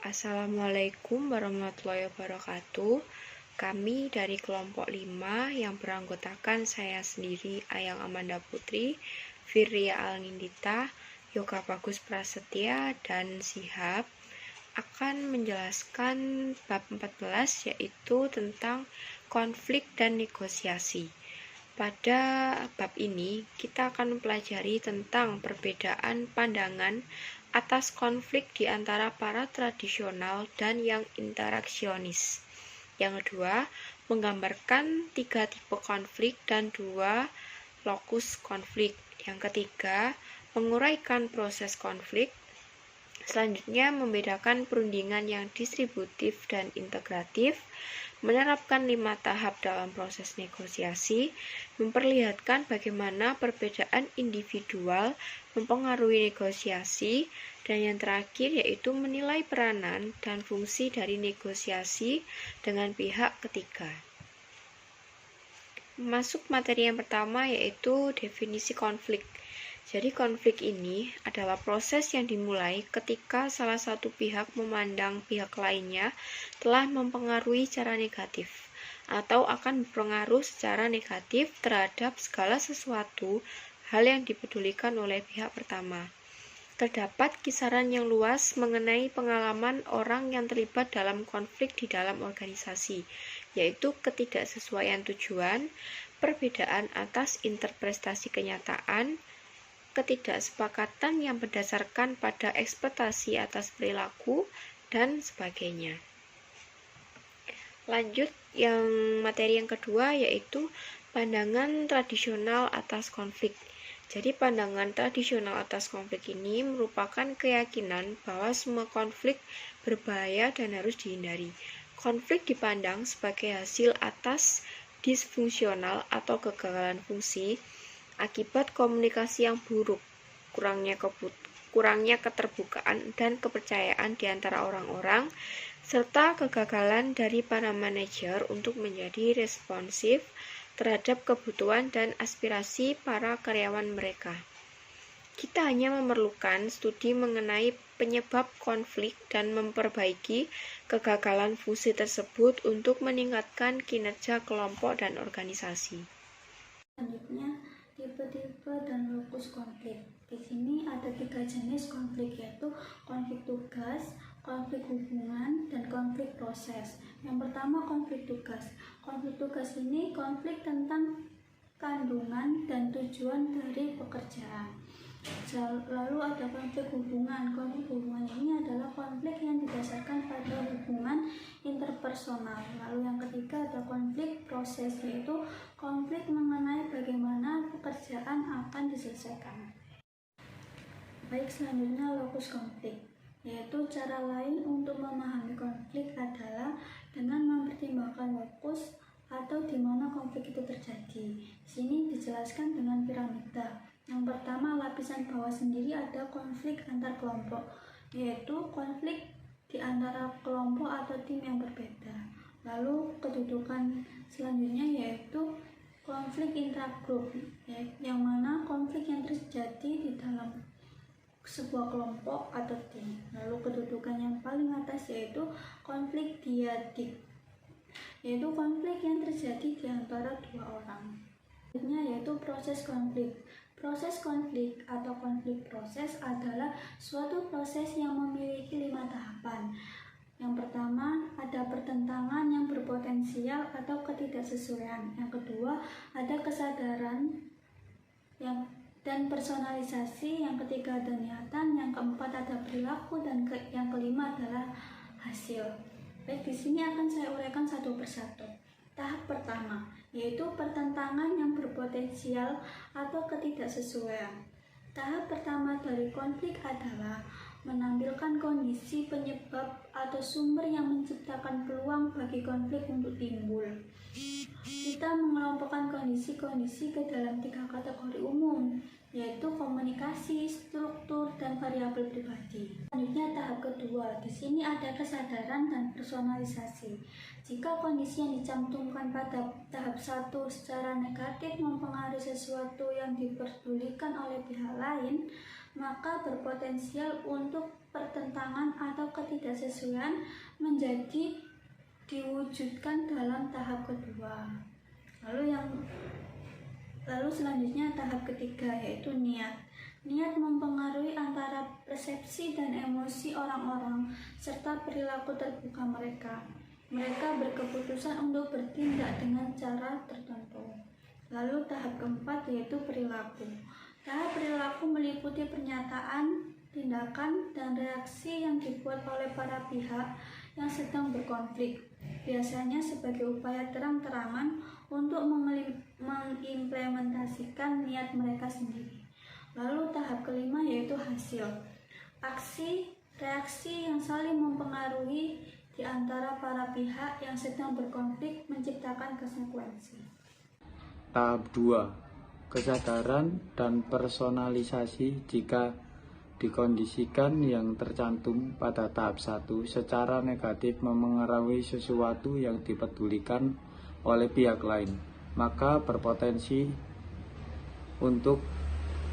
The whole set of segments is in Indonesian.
Assalamualaikum warahmatullahi wabarakatuh. Kami dari kelompok 5 yang beranggotakan saya sendiri, Ayang Amanda Putri, Firria Alnindita, Yoga Bagus Prasetya, dan Sihab akan menjelaskan bab 14, yaitu tentang konflik dan negosiasi. Pada bab ini, kita akan mempelajari tentang perbedaan pandangan atas konflik di antara para tradisional dan yang interaksionis. Yang kedua, menggambarkan 3 tipe konflik dan 2 lokus konflik. Yang ketiga, menguraikan proses konflik. Selanjutnya, membedakan perundingan yang distributif dan integratif, menerapkan 5 tahap dalam proses negosiasi, memperlihatkan bagaimana perbedaan individual mempengaruhi negosiasi, dan yang terakhir yaitu menilai peranan dan fungsi dari negosiasi dengan pihak ketiga. Masuk materi yang pertama yaitu definisi konflik. Jadi konflik ini adalah proses yang dimulai ketika salah satu pihak memandang pihak lainnya telah mempengaruhi secara negatif atau akan berpengaruh secara negatif terhadap segala sesuatu hal yang dipedulikan oleh pihak pertama. Terdapat kisaran yang luas mengenai pengalaman orang yang terlibat dalam konflik di dalam organisasi, yaitu ketidaksesuaian tujuan, perbedaan atas interpretasi kenyataan, ketidaksepakatan yang berdasarkan pada ekspektasi atas perilaku, dan sebagainya. Lanjut yang materi yang kedua yaitu pandangan tradisional atas konflik. Jadi pandangan tradisional atas konflik ini merupakan keyakinan bahwa semua konflik berbahaya dan harus dihindari. Konflik dipandang sebagai hasil atas disfungsional atau kegagalan fungsi akibat komunikasi yang buruk, kurangnya keterbukaan dan kepercayaan di antara orang-orang, serta kegagalan dari para manajer untuk menjadi responsif terhadap kebutuhan dan aspirasi para karyawan mereka. Kita hanya memerlukan studi mengenai penyebab konflik dan memperbaiki kegagalan fungsi tersebut untuk meningkatkan kinerja kelompok dan organisasi. Selanjutnya, tipe-tipe dan lokus konflik. Di sini ada 3 jenis konflik, yaitu konflik tugas, konflik hubungan, dan konflik proses. Yang pertama, konflik tugas. Konflik tugas ini konflik tentang kandungan dan tujuan dari pekerjaan. Lalu ada konflik hubungan. Konflik hubungan ini adalah konflik yang didasarkan pada hubungan interpersonal. Lalu yang ketiga ada konflik proses, yaitu konflik mengenai bagaimana pekerjaan akan diselesaikan. Baik, selanjutnya lokus konflik, yaitu cara lain untuk memahami konflik adalah dengan mempertimbangkan lokus atau di mana konflik itu terjadi. Di sini dijelaskan dengan piramida. Yang pertama, lapisan bawah sendiri ada konflik antar kelompok, yaitu konflik di antara kelompok atau tim yang berbeda. Lalu kedudukan selanjutnya yaitu konflik intragrup, yang mana konflik yang terjadi di dalam sebuah kelompok atau tim. Lalu kedudukan yang paling atas yaitu konflik diadik, yaitu konflik yang terjadi di antara 2 orang. Selanjutnya yaitu proses konflik. Proses konflik atau konflik proses adalah suatu proses yang memiliki 5 tahapan. Yang pertama, ada pertentangan yang berpotensial atau ketidaksesuaian. Yang kedua, ada kesadaran dan personalisasi. Yang ketiga, ada niatan. Yang keempat, ada perilaku. Dan yang kelima adalah hasil. Baik, di sini akan saya uraikan satu persatu. Tahap pertama yaitu pertentangan yang berpotensial atau ketidaksesuaian. Tahap pertama dari konflik adalah menampilkan kondisi penyebab atau sumber yang menciptakan peluang bagi konflik untuk timbul. Kita mengelompokkan kondisi-kondisi ke dalam 3 kategori umum, yaitu komunikasi, struktur, dan variabel pribadi. Selanjutnya tahap kedua, di sini ada kesadaran dan personalisasi. Jika kondisi yang dicantumkan pada tahap 1 secara negatif mempengaruhi sesuatu yang diperdulikan oleh pihak lain, maka berpotensial untuk pertentangan atau ketidaksesuaian menjadi diwujudkan dalam tahap kedua. Lalu selanjutnya tahap ketiga, yaitu niat. Niat mempengaruhi antara persepsi dan emosi orang-orang serta perilaku terbuka mereka. Mereka berkeputusan untuk bertindak dengan cara tertentu. Lalu tahap keempat, yaitu perilaku. Tahap perilaku meliputi pernyataan, tindakan, dan reaksi yang dibuat oleh para pihak yang sedang berkonflik, biasanya sebagai upaya terang-terangan untuk mengimplementasikan niat mereka sendiri. Lalu tahap kelima, yaitu hasil. Aksi, reaksi yang saling mempengaruhi di antara para pihak yang sedang berkonflik menciptakan konsekuensi. Tahap 2. Kesadaran dan personalisasi. Jika dikondisikan yang tercantum pada tahap 1 secara negatif memengaruhi sesuatu yang dipedulikan oleh pihak lain, maka berpotensi untuk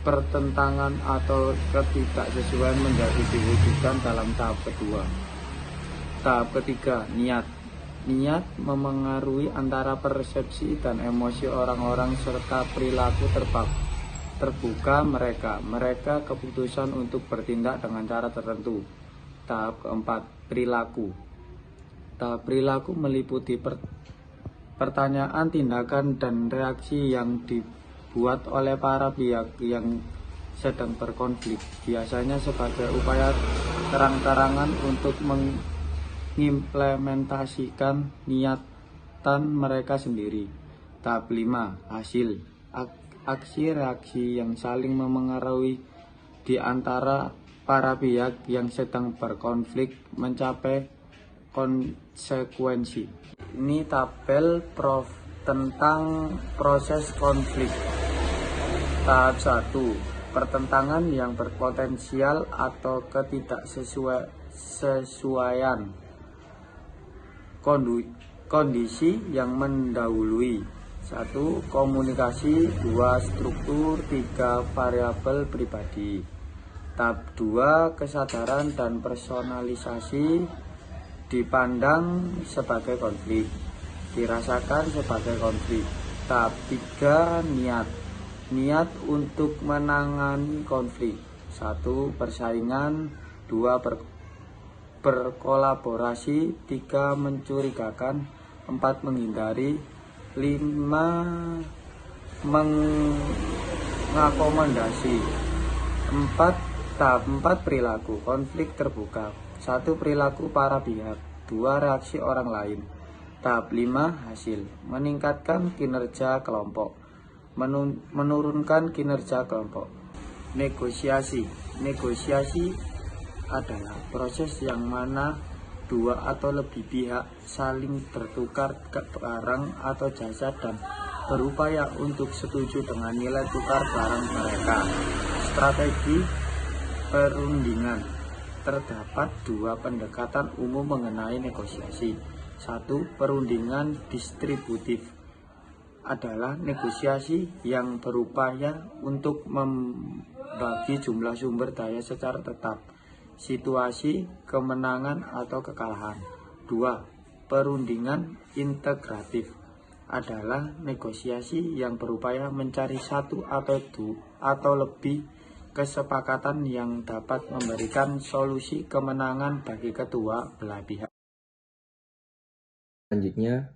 pertentangan atau ketidaksesuaian menjadi diwujudkan dalam tahap kedua. Tahap ketiga, niat. Niat memengaruhi antara persepsi dan emosi orang-orang serta perilaku terbuka mereka. Mereka keputusan untuk bertindak dengan cara tertentu. Tahap keempat, perilaku. Tahap perilaku meliputi pertanyaan, tindakan, dan reaksi yang dibuat oleh para pihak yang sedang berkonflik, biasanya sebagai upaya terang-terangan untuk mengimplementasikan niatan mereka sendiri. Tahap 5, hasil. Aksi reaksi yang saling memengaruhi di antara para pihak yang sedang berkonflik mencapai konsekuensi. Ini tabel tentang proses konflik. Tahap 1, pertentangan yang berpotensial atau ketidaksesuaian. Kondisi yang mendahului. 1. Komunikasi. 2. Struktur. 3. Variabel pribadi. Tahap 2. Kesadaran dan personalisasi. Dipandang sebagai konflik, dirasakan sebagai konflik. Tahap 3, niat. Niat untuk menangani konflik. 1. Persaingan. 2. Berkolaborasi. 3. Mencurigakan. 4. Menghindari. 5. Mengakomodasi. Tahap 4, perilaku. Konflik terbuka. 1. Perilaku para pihak. 2. Reaksi orang lain. Tahap 5, hasil. Meningkatkan kinerja kelompok. Menurunkan kinerja kelompok. Negosiasi. Negosiasi adalah proses yang mana dua atau lebih pihak saling bertukar barang atau jasa dan berupaya untuk setuju dengan nilai tukar barang mereka. Strategi perundingan. Terdapat dua pendekatan umum mengenai negosiasi. 1. Perundingan distributif adalah negosiasi yang berupaya untuk membagi jumlah sumber daya secara tetap, situasi kemenangan atau kekalahan. 2. Perundingan integratif adalah negosiasi yang berupaya mencari satu atau lebih kesepakatan yang dapat memberikan solusi kemenangan bagi kedua belah pihak. Selanjutnya,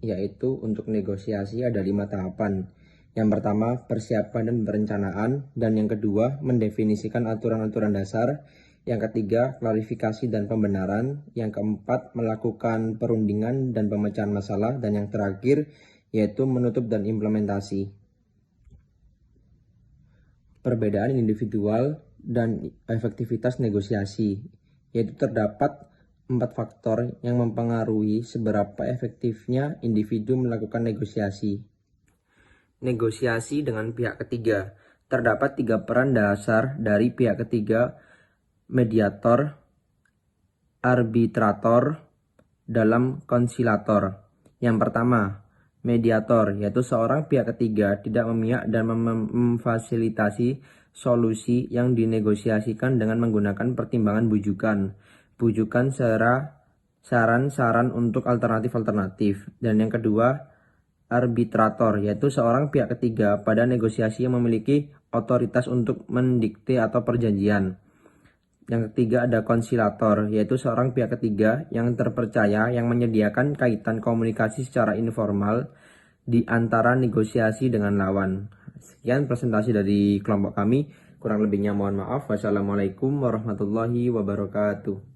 yaitu untuk negosiasi ada 5 tahapan. Yang pertama, persiapan dan perencanaan, dan yang kedua, mendefinisikan aturan-aturan dasar. Yang ketiga, klarifikasi dan pembenaran. Yang keempat, melakukan perundingan dan pemecahan masalah, dan yang terakhir, yaitu menutup dan implementasi. Perbedaan individual dan efektivitas negosiasi, yaitu terdapat 4 faktor yang mempengaruhi seberapa efektifnya individu melakukan negosiasi. Negosiasi dengan pihak ketiga Terdapat 3 peran dasar dari pihak ketiga mediator, arbitrator, dalam konsilator. Yang pertama, mediator, yaitu seorang pihak ketiga tidak memihak dan memfasilitasi solusi yang dinegosiasikan dengan menggunakan pertimbangan bujukan saran-saran untuk alternatif-alternatif. Dan yang kedua, arbitrator, yaitu seorang pihak ketiga pada negosiasi yang memiliki otoritas untuk mendikte atau perjanjian. Yang ketiga ada konsilator, yaitu seorang pihak ketiga yang terpercaya yang menyediakan kaitan komunikasi secara informal di antara negosiasi dengan lawan. Sekian presentasi dari kelompok kami. Kurang lebihnya mohon maaf. Wassalamualaikum warahmatullahi wabarakatuh.